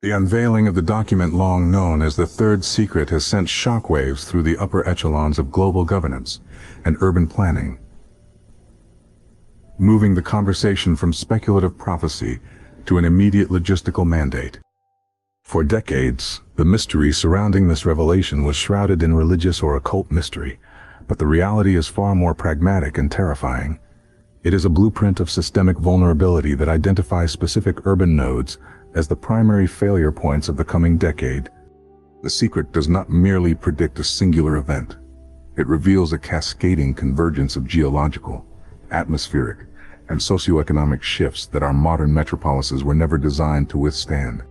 The unveiling of the document long known as the Third Secret has sent shockwaves through the upper echelons of global governance and urban planning, moving the conversation from speculative prophecy to an immediate logistical mandate. For decades, the mystery surrounding this revelation was shrouded in religious or occult mystery, but the reality is far more pragmatic and terrifying. It is a blueprint of systemic vulnerability that identifies specific urban nodes as the primary failure points of the coming decade. The secret does not merely predict a singular event. It reveals a cascading convergence of geological, atmospheric, and socioeconomic shifts that our modern metropolises were never designed to withstand.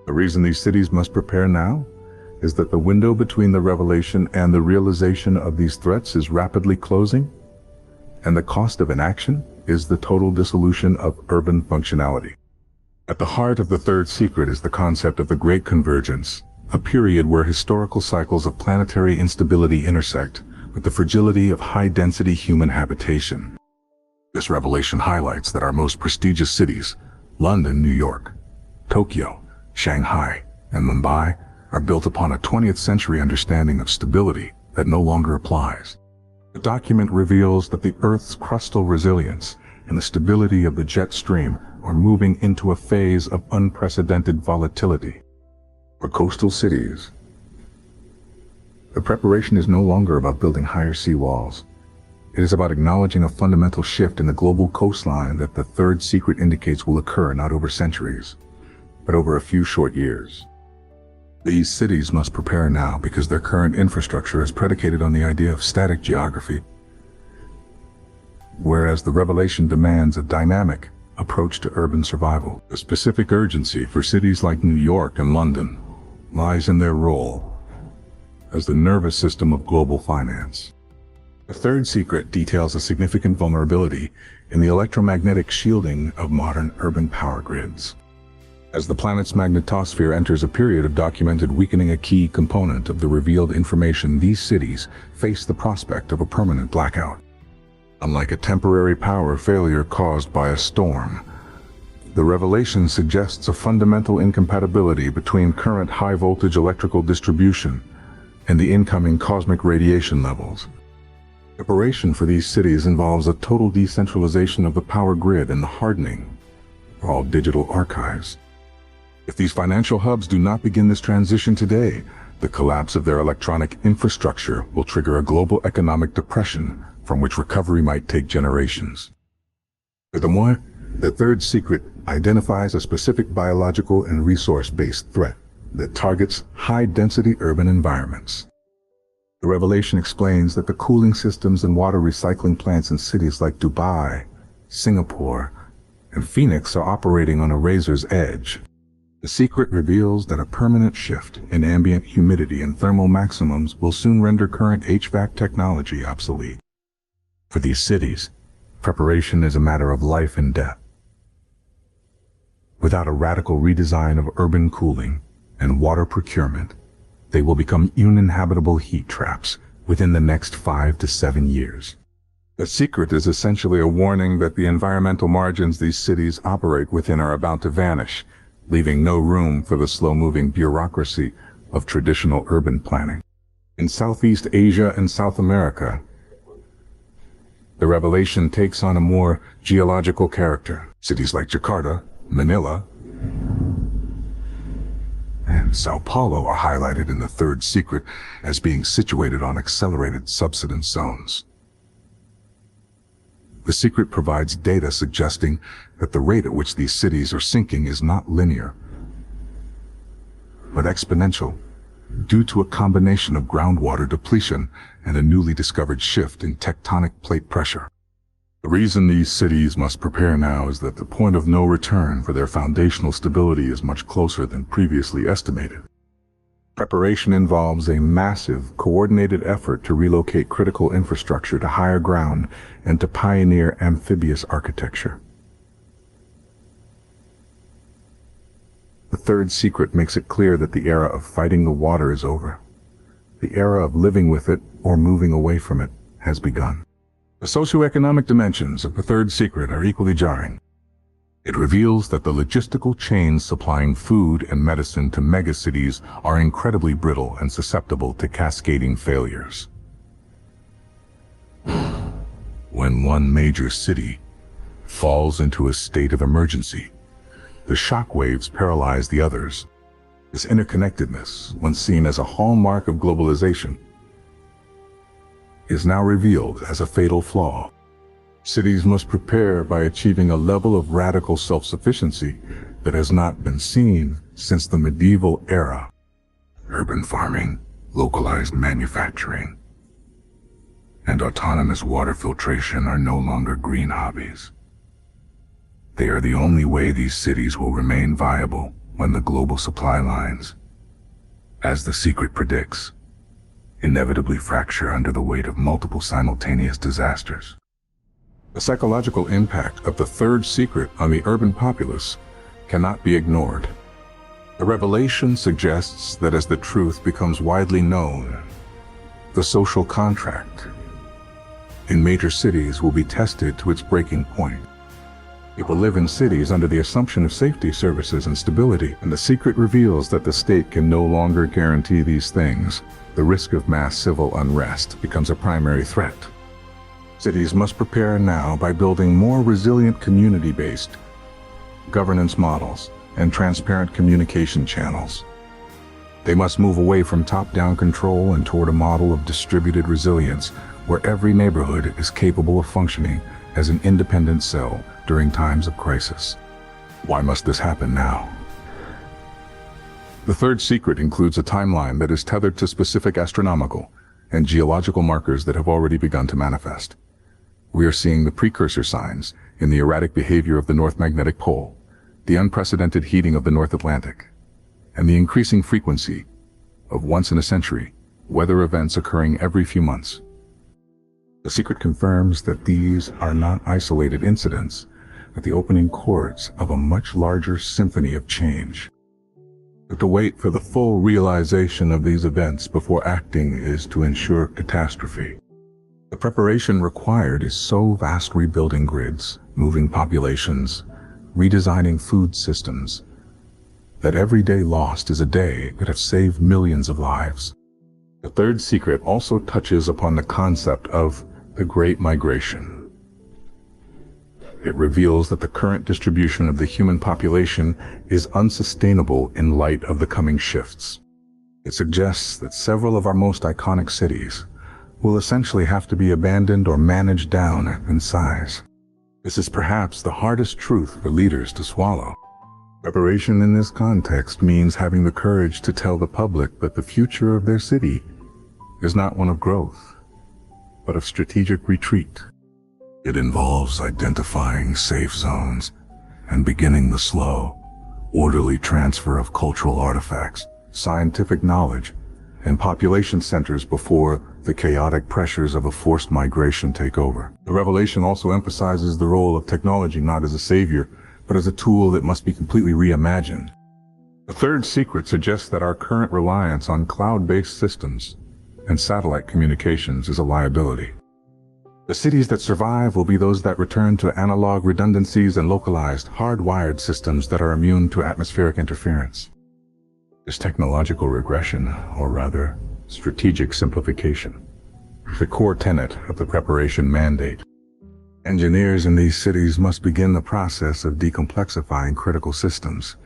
The reason these cities must prepare now is that the window between the revelation and the realization of these threats is rapidly closing, and the cost of inaction is the total dissolution of urban functionality. At the heart of the Third Secret is the concept of the Great Convergence, a period where historical cycles of planetary instability intersect with the fragility of high-density human habitation. This revelation highlights that our most prestigious cities, London, New York, Tokyo, Shanghai, and Mumbai, are built upon a 20th century understanding of stability that no longer applies. The document reveals that the Earth's crustal resilience and the stability of the jet stream are moving into a phase of unprecedented volatility. For coastal cities, the preparation is no longer about building higher seawalls. It is about acknowledging a fundamental shift in the global coastline that the Third Secret indicates will occur not over centuries, but over a few short years. These cities must prepare now because their current infrastructure is predicated on the idea of static geography, whereas the revelation demands a dynamic approach to urban survival. The specific urgency for cities like New York and London lies in their role as the nervous system of global finance. The Third Secret details a significant vulnerability in the electromagnetic shielding of modern urban power grids. As the planet's magnetosphere enters a period of documented weakening, a key component of the revealed information, these cities face the prospect of a permanent blackout. Unlike a temporary power failure caused by a storm, the revelation suggests a fundamental incompatibility between current high-voltage electrical distribution and the incoming cosmic radiation levels. Preparation for these cities involves a total decentralization of the power grid and the hardening of all digital archives. If these financial hubs do not begin this transition today, the collapse of their electronic infrastructure will trigger a global economic depression from which recovery might take generations. Furthermore, the Third Secret identifies a specific biological and resource-based threat that targets high-density urban environments. The revelation explains that the cooling systems and water recycling plants in cities like Dubai, Singapore, and Phoenix are operating on a razor's edge. The secret reveals that a permanent shift in ambient humidity and thermal maximums will soon render current HVAC technology obsolete. For these cities, preparation is a matter of life and death. Without a radical redesign of urban cooling and water procurement, they will become uninhabitable heat traps within the next 5 to 7 years. The secret is essentially a warning that the environmental margins these cities operate within are about to vanish, leaving no room for the slow-moving bureaucracy of traditional urban planning. In Southeast Asia and South America, the revelation takes on a more geological character. Cities like Jakarta, Manila, and Sao Paulo are highlighted in the Third Secret as being situated on accelerated subsidence zones. The secret provides data suggesting that the rate at which these cities are sinking is not linear, but exponential, due to a combination of groundwater depletion and a newly discovered shift in tectonic plate pressure. The reason these cities must prepare now is that the point of no return for their foundational stability is much closer than previously estimated. Preparation involves a massive, coordinated effort to relocate critical infrastructure to higher ground and to pioneer amphibious architecture. The Third Secret makes it clear that the era of fighting the water is over. The era of living with it or moving away from it has begun. The socioeconomic dimensions of the Third Secret are equally jarring. It reveals that the logistical chains supplying food and medicine to megacities are incredibly brittle and susceptible to cascading failures. When one major city falls into a state of emergency, the shockwaves paralyze the others. This interconnectedness, once seen as a hallmark of globalization, is now revealed as a fatal flaw. Cities must prepare by achieving a level of radical self-sufficiency that has not been seen since the medieval era. Urban farming, localized manufacturing, and autonomous water filtration are no longer green hobbies. They are the only way these cities will remain viable when the global supply lines, as The Secret predicts, inevitably fracture under the weight of multiple simultaneous disasters. The psychological impact of the third secret on the urban populace cannot be ignored. The revelation suggests that as the truth becomes widely known, the social contract in major cities will be tested to its breaking point. People live in cities under the assumption of safety, services, and stability, and the secret reveals that the state can no longer guarantee these things. The risk of mass civil unrest becomes a primary threat. Cities must prepare now by building more resilient community-based governance models and transparent communication channels. They must move away from top-down control and toward a model of distributed resilience where every neighborhood is capable of functioning as an independent cell during times of crisis. Why must this happen now? The third secret includes a timeline that is tethered to specific astronomical and geological markers that have already begun to manifest. We are seeing the precursor signs in the erratic behavior of the North Magnetic Pole, the unprecedented heating of the North Atlantic, and the increasing frequency of once-in-a-century weather events occurring every few months. The secret confirms that these are not isolated incidents, but the opening chords of a much larger symphony of change. But to wait for the full realization of these events before acting is to ensure catastrophe. The preparation required is so vast: rebuilding grids, moving populations, redesigning food systems, that every day lost is a day that have saved millions of lives. The third secret also touches upon the concept of the Great Migration. It reveals that the current distribution of the human population is unsustainable in light of the coming shifts. It suggests that several of our most iconic cities will essentially have to be abandoned or managed down in size. This is perhaps the hardest truth for leaders to swallow. Preparation in this context means having the courage to tell the public that the future of their city is not one of growth, but of strategic retreat. It involves identifying safe zones and beginning the slow, orderly transfer of cultural artifacts, scientific knowledge, and population centers before the chaotic pressures of a forced migration take over. The revelation also emphasizes the role of technology not as a savior, but as a tool that must be completely reimagined. The third secret suggests that our current reliance on cloud-based systems and satellite communications is a liability. The cities that survive will be those that return to analog redundancies and localized, hardwired systems that are immune to atmospheric interference. This technological regression, or rather, strategic simplification, is the core tenet of the preparation mandate. Engineers in these cities must begin the process of decomplexifying critical systems,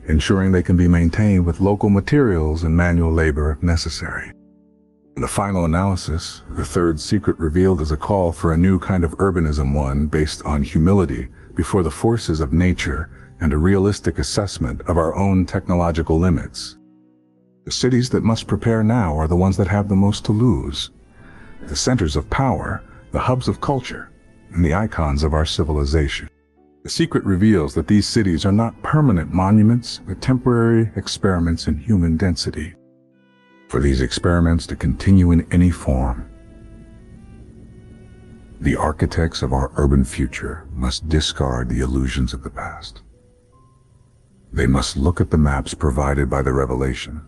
ensuring they can be maintained with local materials and manual labor if necessary. In the final analysis, the third secret revealed is a call for a new kind of urbanism, one based on humility before the forces of nature and a realistic assessment of our own technological limits. The cities that must prepare now are the ones that have the most to lose, the centers of power, the hubs of culture, and the icons of our civilization. The secret reveals that these cities are not permanent monuments, but temporary experiments in human density. For these experiments to continue in any form, the architects of our urban future must discard the illusions of the past. They must look at the maps provided by the revelation,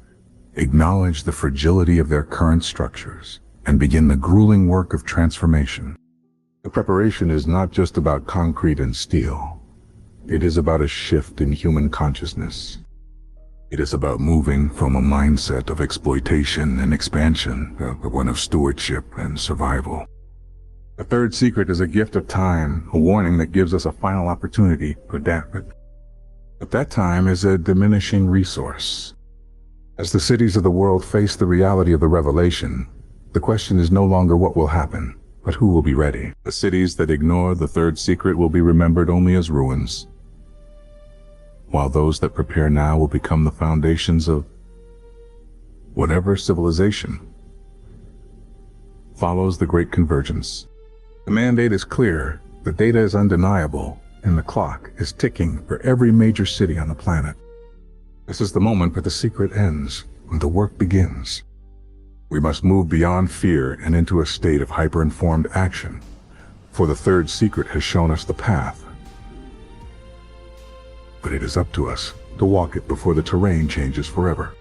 acknowledge the fragility of their current structures, and begin the grueling work of transformation. The preparation is not just about concrete and steel. It is about a shift in human consciousness. It is about moving from a mindset of exploitation and expansion to one of stewardship and survival. The third secret is a gift of time, a warning that gives us a final opportunity to adapt it. But that time is a diminishing resource. As the cities of the world face the reality of the revelation, the question is no longer what will happen, but who will be ready. The cities that ignore the third secret will be remembered only as ruins, while those that prepare now will become the foundations of whatever civilization follows the Great Convergence. The mandate is clear, the data is undeniable, and the clock is ticking for every major city on the planet. This is the moment where the secret ends, when the work begins. We must move beyond fear and into a state of hyper-informed action, for the third secret has shown us the path. But it is up to us to walk it before the terrain changes forever.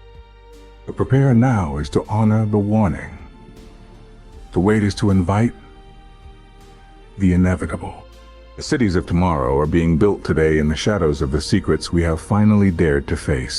To prepare now is to honor the warning. To wait is to invite the inevitable. The cities of tomorrow are being built today in the shadows of the secrets we have finally dared to face.